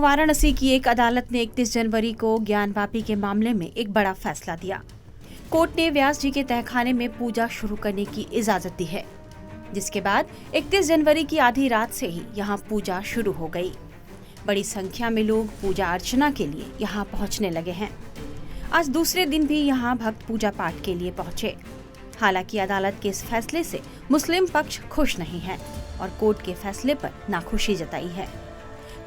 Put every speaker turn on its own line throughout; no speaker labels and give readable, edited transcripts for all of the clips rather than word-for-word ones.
वाराणसी की एक अदालत ने 31 जनवरी को ज्ञानवापी के मामले में एक बड़ा फैसला दिया। कोर्ट ने व्यास जी के तहखाने में पूजा शुरू करने की इजाजत दी है, जिसके बाद 31 जनवरी की आधी रात से ही यहाँ पूजा शुरू हो गई। बड़ी संख्या में लोग पूजा अर्चना के लिए यहाँ पहुँचने लगे हैं। आज दूसरे दिन भी यहाँ भक्त पूजा पाठ के लिए पहुँचे। हालांकि अदालत के इस फैसले से मुस्लिम पक्ष खुश नहीं है और कोर्ट के फैसले पर नाखुशी जताई है।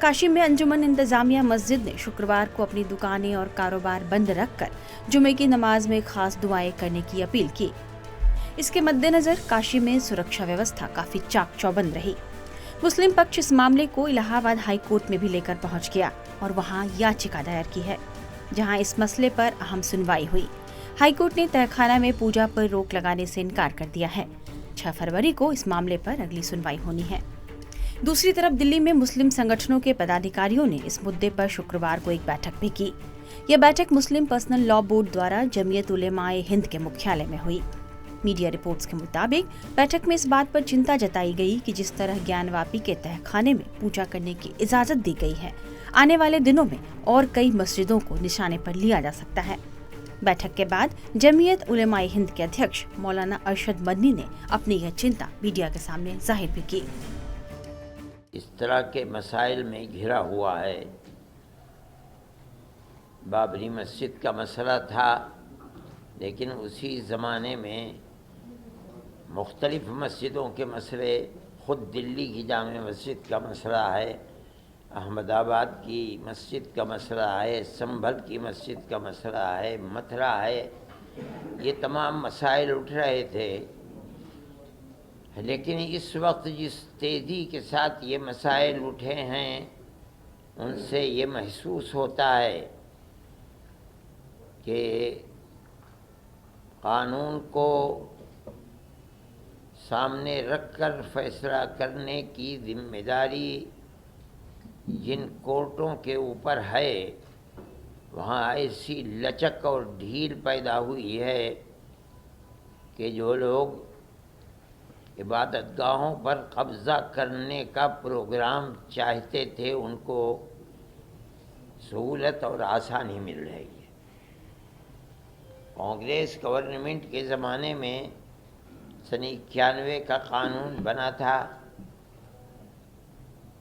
काशी में अंजुमन इंतजामिया मस्जिद ने शुक्रवार को अपनी दुकानें और कारोबार बंद रखकर जुमे की नमाज में खास दुआएं करने की अपील की। इसके मद्देनजर काशी में सुरक्षा व्यवस्था काफी चाक चौबंद रही। मुस्लिम पक्ष इस मामले को इलाहाबाद हाई कोर्ट में भी लेकर पहुंच गया और वहां याचिका दायर की है, जहां इस मसले पर अहम सुनवाई हुई। हाई कोर्ट ने तहखाना में पूजा पर रोक लगाने से इनकार कर दिया है। 6 फरवरी को इस मामले पर अगली सुनवाई होनी है। दूसरी तरफ दिल्ली में मुस्लिम संगठनों के पदाधिकारियों ने इस मुद्दे पर शुक्रवार को एक बैठक भी की। यह बैठक मुस्लिम पर्सनल लॉ बोर्ड द्वारा जमीयत उलेमाए हिंद के मुख्यालय में हुई। मीडिया रिपोर्ट्स के मुताबिक बैठक में इस बात पर चिंता जताई गई कि जिस तरह ज्ञानवापी के तहखाने में पूजा करने की इजाजत दी गई है, आने वाले दिनों में और कई मस्जिदों को निशाने पर लिया जा सकता है। बैठक के बाद जमीयत उलेमाए हिंद के अध्यक्ष मौलाना अरशद मदनी ने अपनी यह चिंता मीडिया के सामने जाहिर भी की।
इस तरह के मसाइल में घिरा हुआ है। बाबरी मस्जिद का मसला था, लेकिन उसी ज़माने में मुख्तलिफ मस्जिदों के मसले, ख़ुद दिल्ली की जामे मस्जिद का मसला है, अहमदाबाद की मस्जिद का मसला है, संभल की मस्जिद का मसला है, मथुरा है, ये तमाम मसाइल उठ रहे थे। लेकिन इस वक्त जिस तेज़ी के साथ ये मसाइल उठे हैं, उनसे ये महसूस होता है कि कानून को सामने रखकर फैसला करने की जिम्मेदारी जिन कोर्टों के ऊपर है, वहाँ ऐसी लचक और ढील पैदा हुई है कि जो लोग इबादतगाहों पर कब्ज़ा करने का प्रोग्राम चाहते थे, उनको सहूलत और आसानी मिल रही है। कांग्रेस गवर्नमेंट के ज़माने में सन 91 का कानून बना था।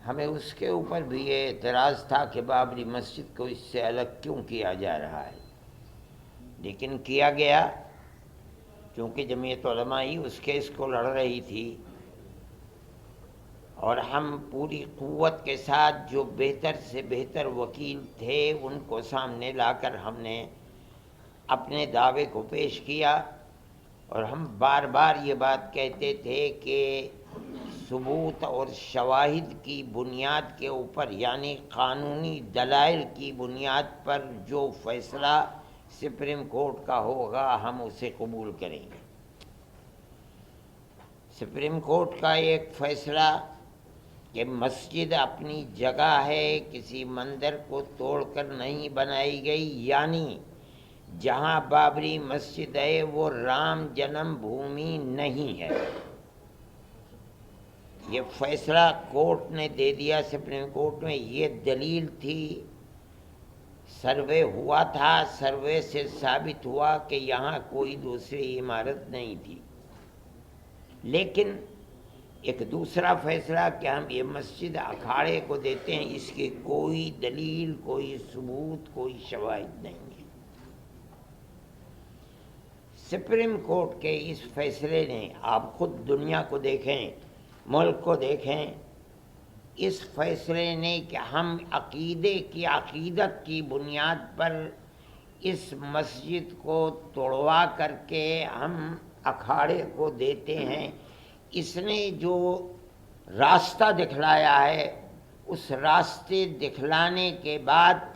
हमें उसके ऊपर भी ये एतराज़ था कि बाबरी मस्जिद को इससे अलग क्यों किया जा रहा है, लेकिन किया गया क्योंकि जमीयत उलमा ही उस केस को लड़ रही थी और हम पूरी क़ुव्वत के साथ जो बेहतर से बेहतर वकील थे उनको सामने लाकर हमने अपने दावे को पेश किया। और हम बार बार ये बात कहते थे कि सबूत और शवाहिद की बुनियाद के ऊपर, यानी कानूनी दलाइल की बुनियाद पर जो फैसला सुप्रीम कोर्ट का होगा, हम उसे कबूल करेंगे। सुप्रीम कोर्ट का एक फैसला कि मस्जिद अपनी जगह है, किसी मंदिर को तोड़कर नहीं बनाई गई, यानी जहाँ बाबरी मस्जिद है वो राम जन्म भूमि नहीं है। ये फैसला कोर्ट ने दे दिया सुप्रीम कोर्ट में। ये दलील थी, सर्वे हुआ था, सर्वे से साबित हुआ कि यहाँ कोई दूसरी इमारत नहीं थी। लेकिन एक दूसरा फैसला कि हम ये मस्जिद अखाड़े को देते हैं, इसकी कोई दलील, कोई सबूत, कोई शवाहिद नहीं है। सुप्रीम कोर्ट के इस फैसले ने, आप खुद दुनिया को देखें, मुल्क को देखें, इस फैसले ने कि हम अकीदत की बुनियाद पर इस मस्जिद को तोड़वा करके हम अखाड़े को देते हैं, इसने जो रास्ता दिखलाया है, उस रास्ते दिखलाने के बाद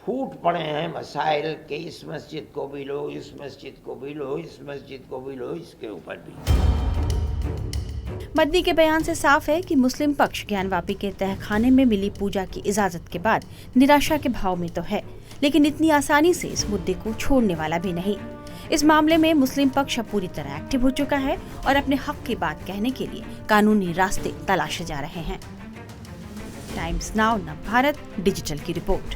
फूट पड़े हैं मसाइल के इस मस्जिद को भी लो, इस मस्जिद को भी लो, इस मस्जिद को भी लो, इसके ऊपर भी।
मदनी के बयान से साफ है कि मुस्लिम पक्ष ज्ञानवापी के तहखाने में मिली पूजा की इजाजत के बाद निराशा के भाव में तो है, लेकिन इतनी आसानी से इस मुद्दे को छोड़ने वाला भी नहीं। इस मामले में मुस्लिम पक्ष अब पूरी तरह एक्टिव हो चुका है और अपने हक की बात कहने के लिए कानूनी रास्ते तलाशे जा रहे हैं। टाइम्स नाउ नव भारत डिजिटल की रिपोर्ट।